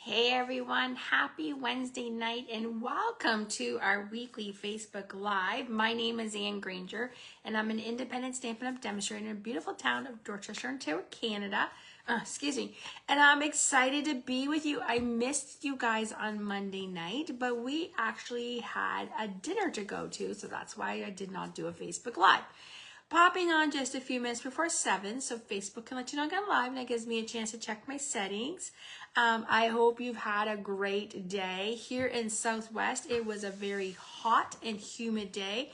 Hey everyone, happy Wednesday night and welcome to our weekly Facebook Live. My name is Anne Granger and I'm an independent Stampin' Up! Demonstrator in a beautiful town of Dorchester, Ontario, Canada. And I'm excited to be with you. I missed you guys on Monday night, but we actually had a dinner to go to, so that's why I did not do a Facebook Live. Popping on just a few minutes before 7, so Facebook can let you know I got live, and that gives me a chance to check my settings. I hope you've had a great day. Here in Southwest, it was a very hot and humid day.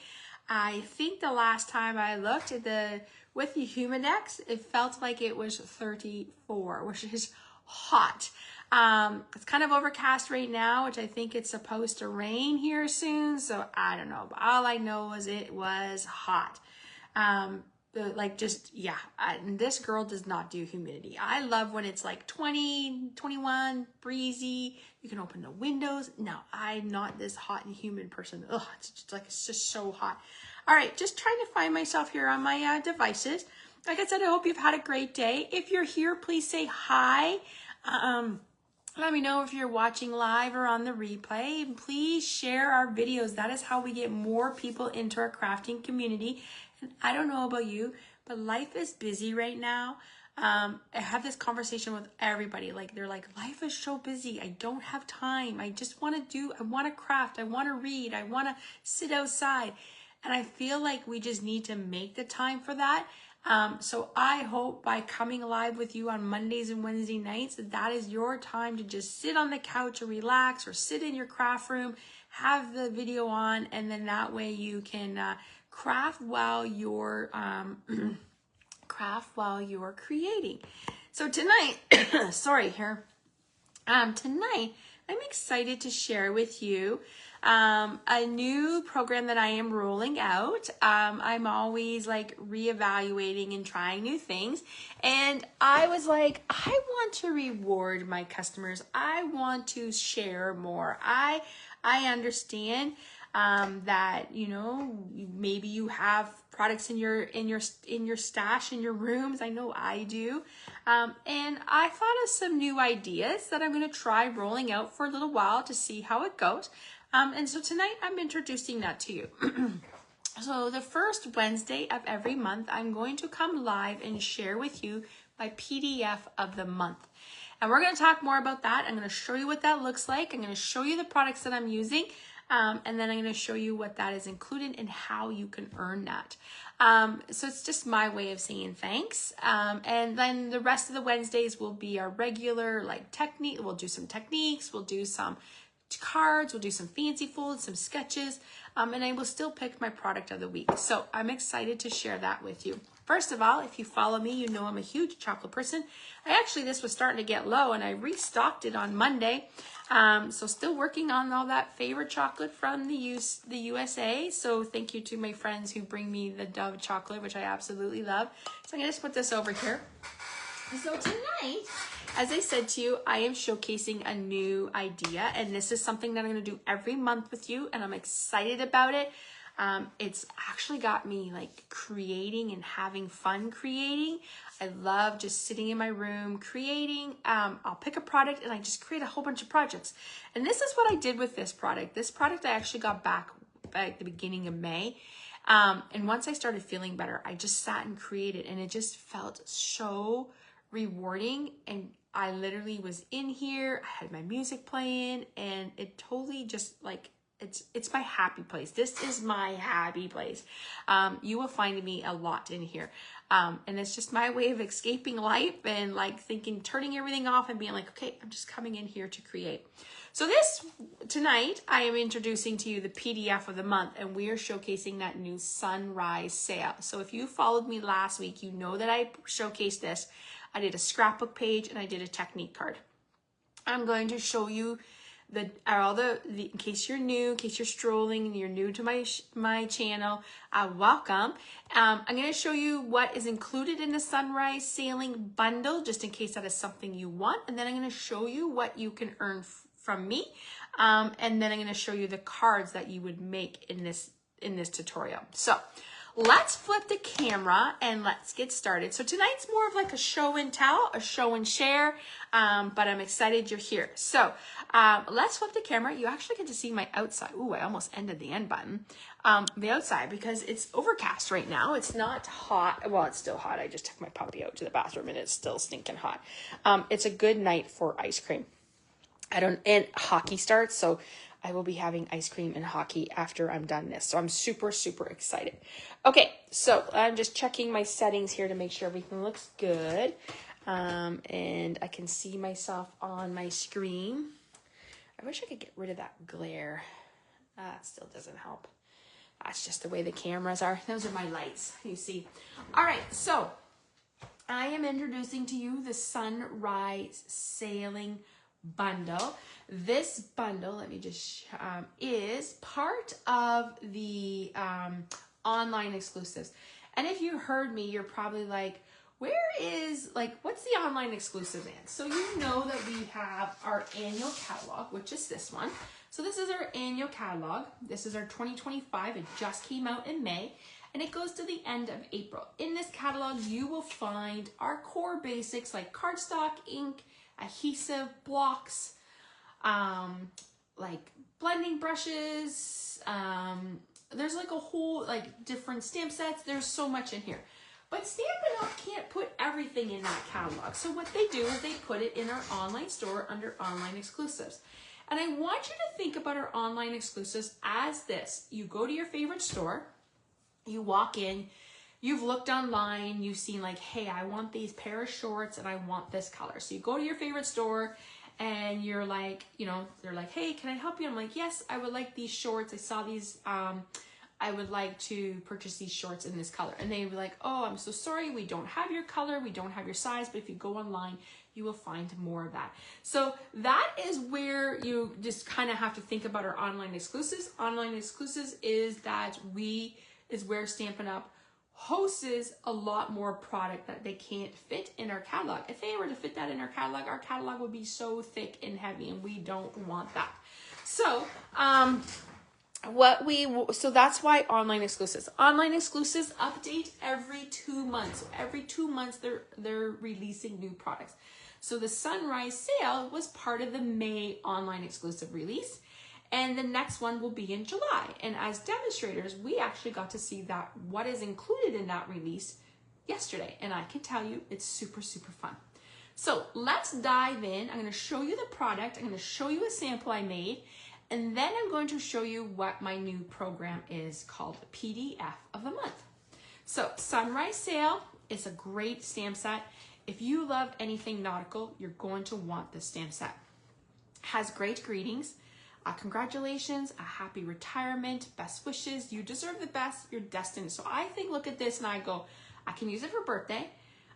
I think the last time I looked at with the Humidex, it felt like it was 34, which is hot. It's kind of overcast right now, which I think it's supposed to rain here soon, so I don't know. But all I know is it was hot. This girl does not do humidity. I love when it's like 20, 21, breezy. You can open the windows. No, I'm not this hot and humid person. Ugh, it's just so hot. All right, just trying to find myself here on my devices. Like I said, I hope you've had a great day. If you're here, please say hi. Let me know if you're watching live or on the replay. And please share our videos. That is how we get more people into our crafting community. And I don't know about you, but life is busy right now. I have this conversation with everybody. They're like, life is so busy. I don't have time. I want to craft. I want to read. I want to sit outside. And I feel like we just need to make the time for that. So I hope by coming live with you on Mondays and Wednesday nights, that is your time to just sit on the couch or relax or sit in your craft room, have the video on, and then that way you can craft while you're creating. So tonight, tonight I'm excited to share with you a new program that I am rolling out. I'm always reevaluating and trying new things. And I was like, I want to reward my customers. I want to share more. I understand that, maybe you have products in your stash, in your rooms. I know I do. And I thought of some new ideas that I'm going to try rolling out for a little while to see how it goes. And so tonight I'm introducing that to you. So the first Wednesday of every month, I'm going to come live and share with you my PDF of the month. And we're going to talk more about that. I'm going to show you what that looks like. I'm going to show you the products that I'm using. And then I'm going to show you what that is included and how you can earn that. So it's just my way of saying thanks. And then the rest of the Wednesdays will be our regular technique. We'll do some techniques. We'll do some cards. We'll do some fancy folds, some sketches. And I will still pick my product of the week. So I'm excited to share that with you. First of all, if you follow me, you know I'm a huge chocolate person. This was starting to get low and I restocked it on Monday. So still working on all that favorite chocolate from the USA. So thank you to my friends who bring me the Dove chocolate, which I absolutely love. So I'm going to just put this over here. So tonight, as I said to you, I am showcasing a new idea, and this is something that I'm going to do every month with you, and I'm excited about it. It's actually got me creating and having fun creating. I love just sitting in my room creating. I'll pick a product and I just create a whole bunch of projects. And this is what I did with this product. This product I actually got back at the beginning of May. And once I started feeling better, I just sat and created, and it just felt so rewarding. And I literally was in here, I had my music playing, and it totally just it's my happy place. This is my happy place. You will find me a lot in here. And it's just my way of escaping life and turning everything off and being like, okay, I'm just coming in here to create. So tonight I am introducing to you the PDF of the month, and we are showcasing that new sunrise sale. So if you followed me last week, you know that I showcased this. I did a scrapbook page and I did a technique card. I'm going to show you in case you're new, in case you're strolling and you're new to my channel, welcome. I'm going to show you what is included in the sunrise sailing bundle, just in case that is something you want. And then I'm going to show you what you can earn from me. And then I'm going to show you the cards that you would make in this tutorial. So let's flip the camera and let's get started. So tonight's more of like a show and tell, a show and share, but I'm excited you're here. So let's flip the camera. You actually get to see my outside. Ooh, I almost ended the end button. The outside, because it's overcast right now. It's not hot. Well, it's still hot. I just took my puppy out to the bathroom and it's still stinking hot. It's a good night for ice cream. And hockey starts, so I will be having ice cream and hockey after I'm done this. So I'm super, super excited. Okay, so I'm just checking my settings here to make sure everything looks good. And I can see myself on my screen. I wish I could get rid of that glare. That still doesn't help. That's just the way the cameras are. Those are my lights, you see. All right, so I am introducing to you the Sunrise Sailing Bundle. This bundle, let me just, is part of the online exclusives. And if you heard me, you're probably like, what's the online exclusive in? So you know that we have our annual catalog, which is this one. So this is our annual catalog. This is our 2025. It just came out in May, and it goes to the end of April. In this catalog, you will find our core basics like cardstock, ink, adhesive, blocks, like blending brushes. There's like a whole different stamp sets. There's so much in here. But Stampin' Up! Can't put everything in that catalog. So what they do is they put it in our online store under online exclusives. And I want you to think about our online exclusives as this. You go to your favorite store, you walk in, you've looked online, you've seen like, hey, I want these pair of shorts and I want this color. So you go to your favorite store and you're like, they're like, hey, can I help you? I'm like, yes, I would like these shorts. I saw these, I would like to purchase these shorts in this color. And they were like, oh, I'm so sorry, we don't have your color, we don't have your size, but if you go online, you will find more of that. So that is where you just kind of have to think about our online exclusives. Online exclusives is where Stampin' Up! Hosts a lot more product that they can't fit in our catalog. If they were to fit that in our catalog would be so thick and heavy, and we don't want that. So, so that's why online exclusives. Online exclusives update every 2 months. So every 2 months they're releasing new products. So the Sunrise Sale was part of the May online exclusive release, and the next one will be in July. And as demonstrators, we actually got to see what is included in that release yesterday, and I can tell you it's super, super fun. So let's dive in. I'm going to show you the product. I'm going to show you a sample I made, and then I'm going to show you what my new program is called PDF of the Month. So Sunrise Sale is a great stamp set. If you love anything nautical, you're going to want this stamp set. Has great greetings, congratulations, a happy retirement, best wishes, you deserve the best, you're destined. So I look at this and I go, I can use it for birthday,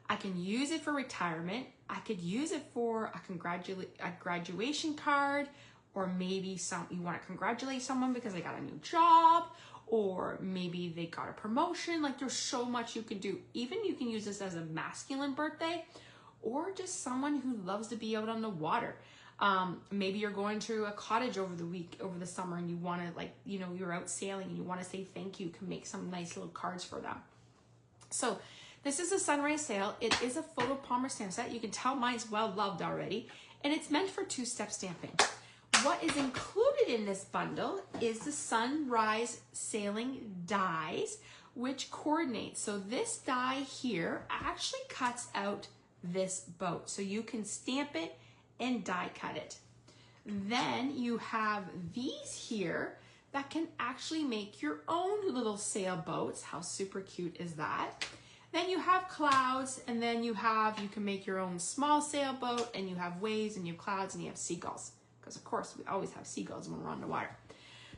I can use it for retirement, I could use it for a graduation card, or maybe you want to congratulate someone because they got a new job, or maybe they got a promotion. Like, there's so much you can do. Even you can use this as a masculine birthday, or just someone who loves to be out on the water. Maybe you're going to a cottage over the summer, and you want to, you're out sailing and you want to say thank you. You can make some nice little cards for them. So this is a Sunrise Sale. It is a photo palmer stamp set. You can tell mine's well loved already, and it's meant for two-step stamping. What is included in this bundle is the Sunrise Sailing dies, which coordinates. So this die here actually cuts out this boat, so you can stamp it and die cut it. Then you have these here that can actually make your own little sailboats. How super cute is that? Then you have clouds, and then you can make your own small sailboat, and you have waves, and you have clouds, and you have seagulls. Because of course we always have seagulls when we're on the water.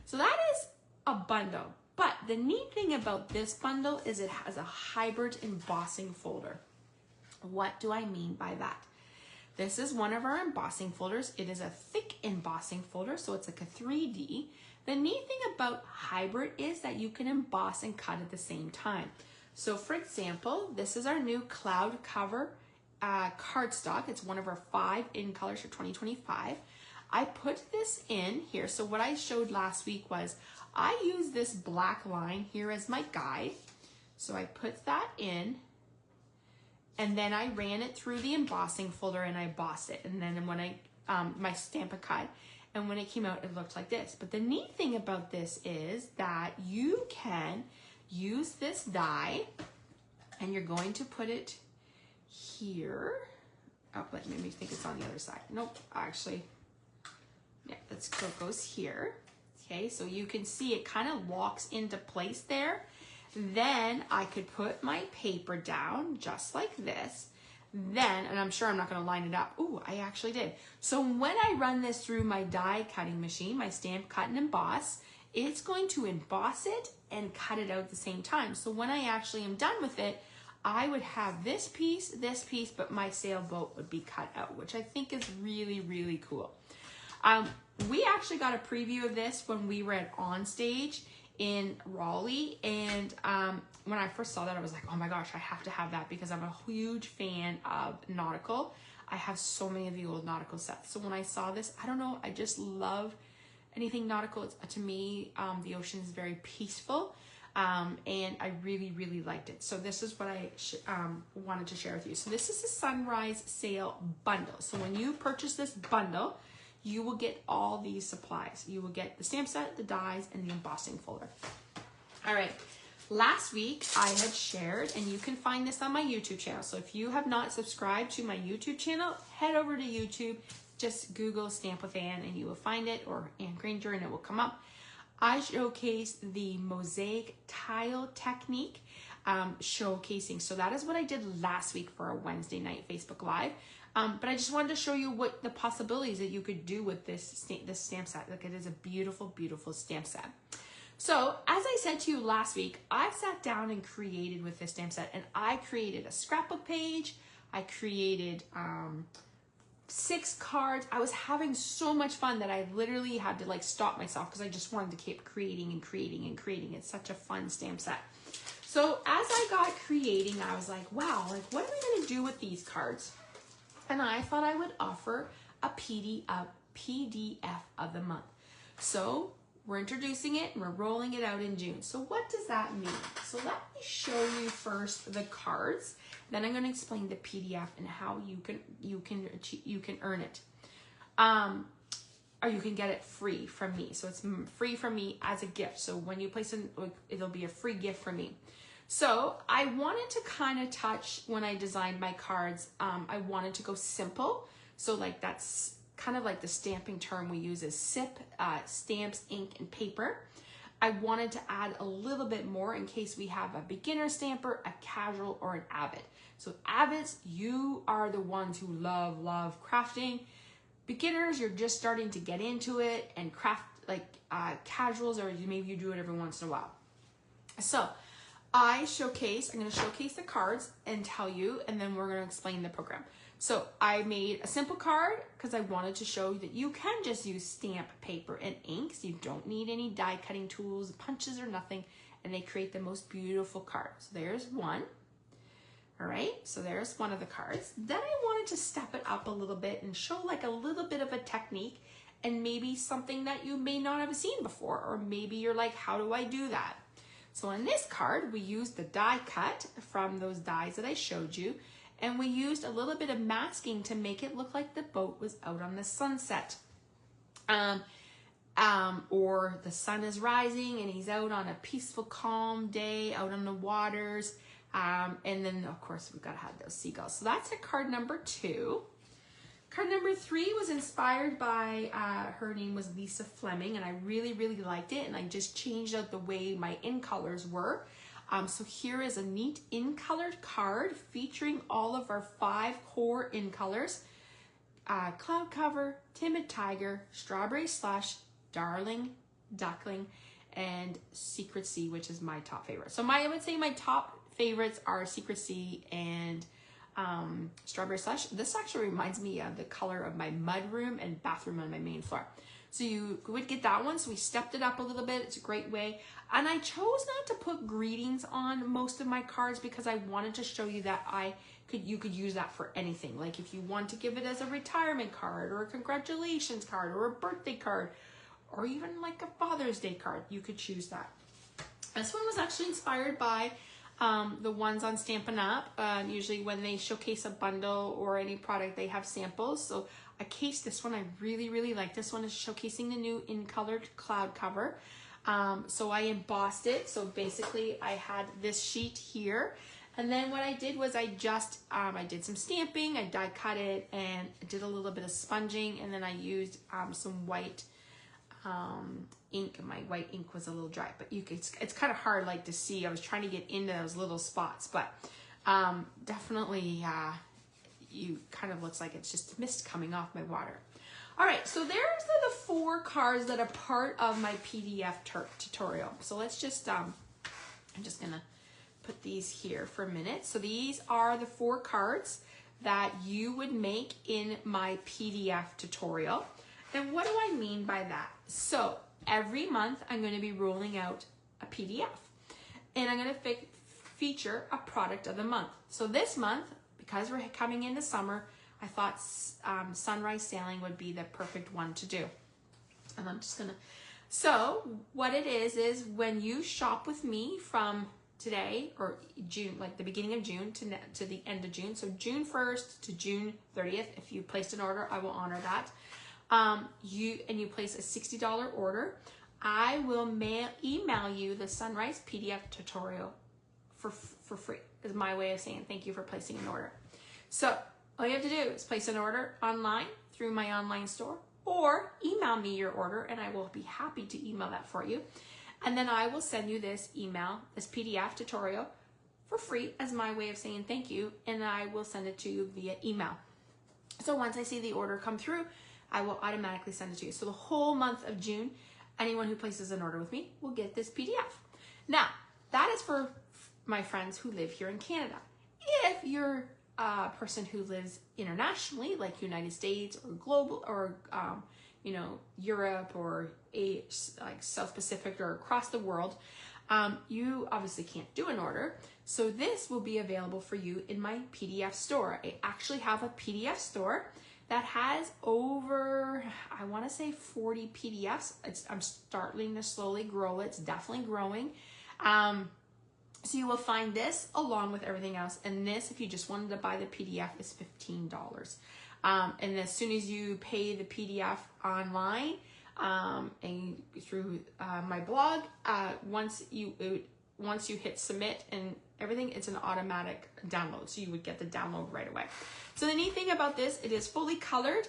So that is a bundle. But the neat thing about this bundle is it has a hybrid embossing folder. What do I mean by that? This is one of our embossing folders. It is a thick embossing folder, so it's like a 3D. The neat thing about hybrid is that you can emboss and cut at the same time. So for example, this is our new cloud cover cardstock. It's one of our 5 in colors for 2025. I put this in here. So what I showed last week was I use this black line here as my guide. So I put that in, and then I ran it through the embossing folder and I embossed it. And then when I, my Stamp a Cut, and when it came out, it looked like this. But the neat thing about this is that you can use this die, and you're going to put it here. Oh, let me think it's on the other side. Nope, actually, yeah, that's so it goes here. Okay, so you can see it kind of locks into place there. Then I could put my paper down just like this. Then, and I'm sure I'm not going to line it up. Ooh, I actually did. So when I run this through my die cutting machine, my Stamp, Cut, and Emboss, it's going to emboss it and cut it out at the same time. So when I actually am done with it, I would have this piece, but my sailboat would be cut out, which I think is really, really cool. We actually got a preview of this when we were at On Stage in Raleigh, and when I first saw that, I was like, oh my gosh, I have to have that because I'm a huge fan of nautical. I have so many of the old nautical sets. So when I saw this, I don't know, I just love anything nautical. It's, to me, the ocean is very peaceful, and I really, really liked it. So this is what I wanted to share with you. So this is the Sunrise Sail Bundle. So when you purchase this bundle, you will get all these supplies. You will get the stamp set, the dies, and the embossing folder. All right, last week I had shared, and you can find this on my YouTube channel. So if you have not subscribed to my YouTube channel, head over to YouTube, just Google Stamp with Anne and you will find it, or Anne Granger, and it will come up. I showcased the mosaic tile technique showcasing. So that is what I did last week for our Wednesday night Facebook Live. But I just wanted to show you what the possibilities that you could do with this stamp set. Like, it is a beautiful, beautiful stamp set. So as I said to you last week, I sat down and created with this stamp set, and I created a scrapbook page. I created 6 cards. I was having so much fun that I literally had to like stop myself because I just wanted to keep creating and creating and creating. It's such a fun stamp set. So as I got creating, I was like, wow, like what am I going to do with these cards? And I thought I would offer a PDF of the month. So we're introducing it and we're rolling it out in June. So what does that mean? So let me show you first the cards. Then I'm going to explain the PDF and how you can earn it, or you can get it free from me. So it's free from me as a gift. So when you place it, it'll be a free gift from me. So I wanted to kind of touch, when I designed my cards, I wanted to go simple. So like that's kind of like the stamping term we use is SIP, stamps, ink, and paper. I wanted to add a little bit more in case we have a beginner stamper, a casual, or an avid. So avids, you are the ones who love crafting. Beginners, you're just starting to get into it, and casuals, or maybe you do it every once in a while. So I'm going to showcase the cards and tell you, and then we're going to explain the program. So I made a simple card because I wanted to show you that you can just use stamp, paper, and inks. You don't need any die cutting tools, punches, or nothing, and they create the most beautiful card. So there's one. All right, so there's one of the cards. Then I wanted to step it up a little bit and show like a little bit of a technique and maybe something that you may not have seen before, or maybe you're like, how do I do that? So on this card, we used the die cut from those dies that I showed you, and we used a little bit of masking to make it look like the boat was out on the sunset. Or the sun is rising and he's out on a peaceful, calm day out on the waters. And then, of course, we've got to have those seagulls. So that's a card number 2. Card number 3 was inspired by, her name was Lisa Fleming, and I really, really liked it. And I just changed out the way my in colors were. So here is a neat in-colored card featuring all of our 5 core in colors. Cloud Cover, Timid Tiger, Strawberry Slush, Darling, Duckling, and Secret Sea, which is my top favorite. So I would say my top favorites are Secret Sea and Strawberry Slush. This actually reminds me of the color of my mudroom and bathroom on my main floor. So you would get that one. So we stepped it up a little bit. It's a great way. And I chose not to put greetings on most of my cards because I wanted to show you that you could use that for anything. Like if you want to give it as a retirement card or a congratulations card or a birthday card or even like a Father's Day card, you could choose that. This one was actually inspired by The ones on Stampin' Up, usually when they showcase a bundle or any product, they have samples. So I cased this one. I really, really like this one. Is showcasing the new in colored cloud cover. So I embossed it. So basically I had this sheet here. And then what I did was I did some stamping, I die cut it, and I did a little bit of sponging, and then I used some white ink. My white ink was a little dry, but it's kind of hard like to see. I was trying to get into those little spots, but definitely you kind of looks like it's just mist coming off my water. All right, so there's the 4 cards that are part of my PDF tutorial. So let's just, I'm just gonna put these here for a minute. So these are the 4 cards that you would make in my PDF tutorial. And what do I mean by that? So every month I'm going to be rolling out a PDF, and I'm going to feature a product of the month. So this month, because we're coming into summer, I thought sunrise sailing would be the perfect one to do. And I'm just gonna, so what it is when you shop with me from today or June, like the beginning of June to the end of June, so June 1st to June 30th, if you placed an order, I will honor that. You place a $60 order, I will email you the Sunrise PDF tutorial for free. Is my way of saying thank you for placing an order. So all you have to do is place an order online through my online store, or email me your order and I will be happy to email that for you. And then I will send you this PDF tutorial for free as my way of saying thank you, and I will send it to you via email. So once I see the order come through, I will automatically send it to you. So the whole month of June, anyone who places an order with me will get this PDF. Now, that is for my friends who live here in Canada. If you're a person who lives internationally, like United States or global, or Europe or like South Pacific or across the world, you obviously can't do an order. So this will be available for you in my PDF store. I actually have a PDF store that has over, I want to say 40 PDFs. I'm starting to slowly grow. It's definitely growing. So you will find this along with everything else. And this, if you just wanted to buy the PDF, is $15. And as soon as you pay the PDF online and through my blog, once you hit submit and everything, it's an automatic download. So you would get the download right away. So the neat thing about this, it is fully colored.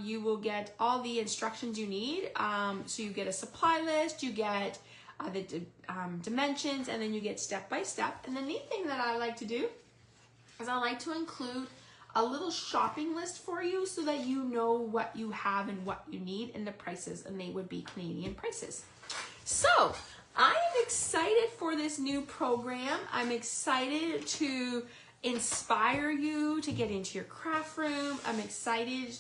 You will get all the instructions you need. So you get a supply list, you get the dimensions, and then you get step by step. And the neat thing that I like to do is I like to include a little shopping list for you so that you know what you have and what you need and the prices, and they would be Canadian prices. So I am excited for this new program. I'm excited to inspire you to get into your craft room. I'm excited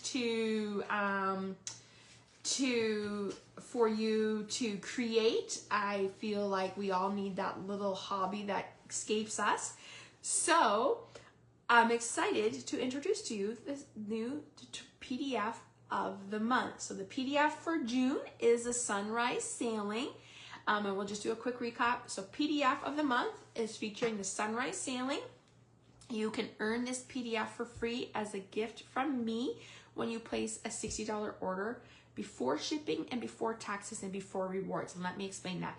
for you to create. I feel like we all need that little hobby that escapes us. So I'm excited to introduce to you this new PDF of the month. So the PDF for June is a sunrise sailing. And we'll just do a quick recap. So PDF of the month is featuring the sunrise sailing. You can earn this PDF for free as a gift from me when you place a $60 order before shipping and before taxes and before rewards. And let me explain that.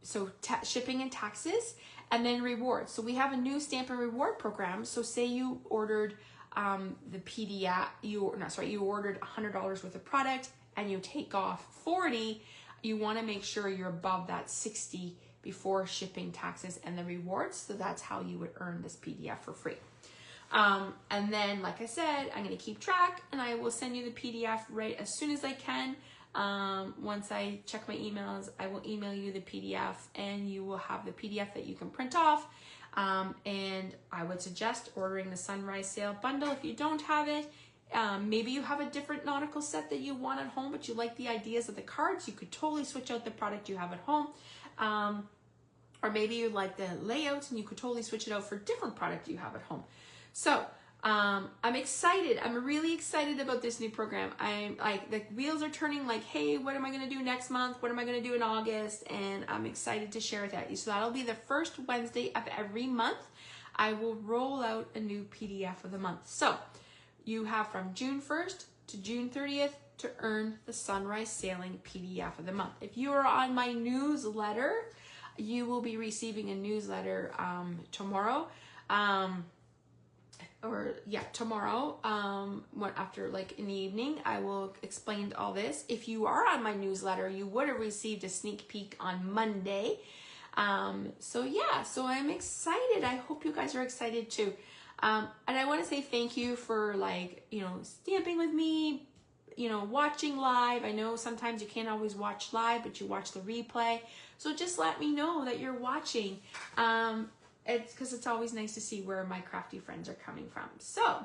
So shipping and taxes, and then rewards. So we have a new stamp and reward program. So say you ordered the PDF, you ordered $100 worth of product and you take off 40, you want to make sure you're above that 60 before shipping, taxes, and the rewards. So that's how you would earn this PDF for free. And then, like I said, I'm going to keep track and I will send you the PDF right as soon as I can. Once I check my emails, I will email you the PDF and you will have the PDF that you can print off. And I would suggest ordering the Sunrise Sale bundle if you don't have it. Maybe you have a different nautical set that you want at home, but you like the ideas of the cards. You could totally switch out the product you have at home. Or maybe you like the layouts and you could totally switch it out for a different product you have at home. So I'm excited. I'm really excited about this new program. I'm like, the wheels are turning like, hey, what am I going to do next month? What am I going to do in August? And I'm excited to share with you. So that'll be the first Wednesday of every month. I will roll out a new PDF of the month. So you have from June 1st to June 30th to earn the Sunrise Sailing PDF of the month. If you are on my newsletter, you will be receiving a newsletter tomorrow. Tomorrow, after like in the evening, I will explain all this. If you are on my newsletter, you would have received a sneak peek on Monday. So I'm excited. I hope you guys are excited too. And I want to say thank you for stamping with me, watching live. I know sometimes you can't always watch live, but you watch the replay. So just let me know that you're watching. It's because it's always nice to see where my crafty friends are coming from. So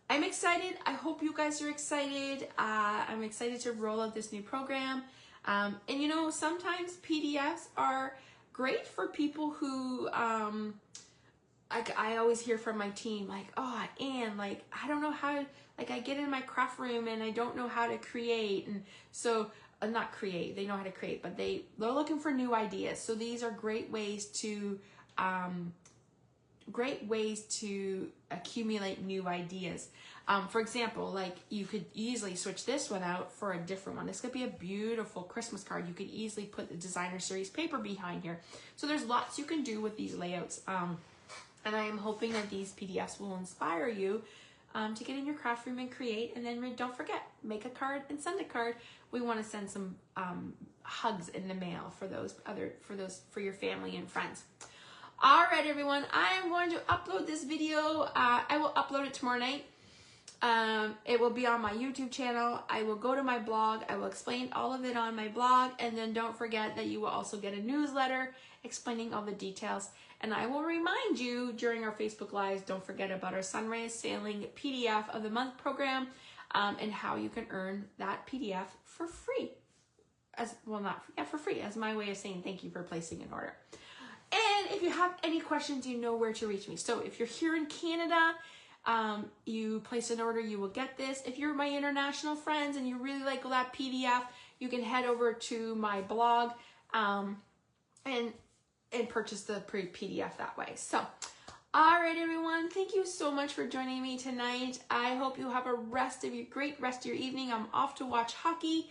I'm excited. I hope you guys are excited. I'm excited to roll out this new program. And sometimes PDFs are great for people who, I always hear from my team, like, oh, Anne, like, I don't know how, like, I get in my craft room and I don't know how to create. And so, not create, they know how to create, but they're looking for new ideas. So these are great ways to accumulate new ideas. For example, like you could easily switch this one out for a different one. This could be a beautiful Christmas card. You could easily put the designer series paper behind here. So there's lots you can do with these layouts. And I am hoping that these PDFs will inspire you to get in your craft room and create. And then don't forget, make a card and send a card. We want to send some hugs in the mail for your family and friends. All right, everyone, I am going to upload this video. I will upload it tomorrow night. It will be on my YouTube channel. I will go to my blog. I will explain all of it on my blog. And then don't forget that you will also get a newsletter explaining all the details. And I will remind you during our Facebook Lives, don't forget about our Sunrise Sailing PDF of the Month program and how you can earn that PDF for free. For free, as my way of saying thank you for placing an order. And if you have any questions, you know where to reach me. So if you're here in Canada, you place an order, you will get this. If you're my international friends and you really like that PDF, you can head over to my blog and purchase the PDF that way. So, all right, everyone, thank you so much for joining me tonight. I hope you have a great rest of your evening. I'm off to watch hockey.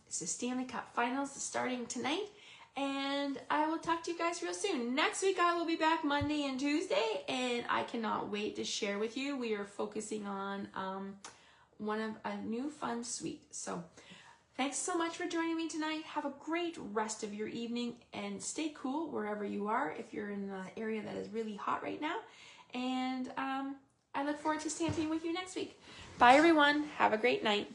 It's the Stanley Cup Finals starting tonight. And I will talk to you guys real soon. Next week, I will be back Monday and Tuesday, and I cannot wait to share with you. We are focusing on a new fun suite. So thanks so much for joining me tonight. Have a great rest of your evening, and stay cool wherever you are if you're in the area that is really hot right now. And I look forward to stamping with you next week. Bye, everyone. Have a great night.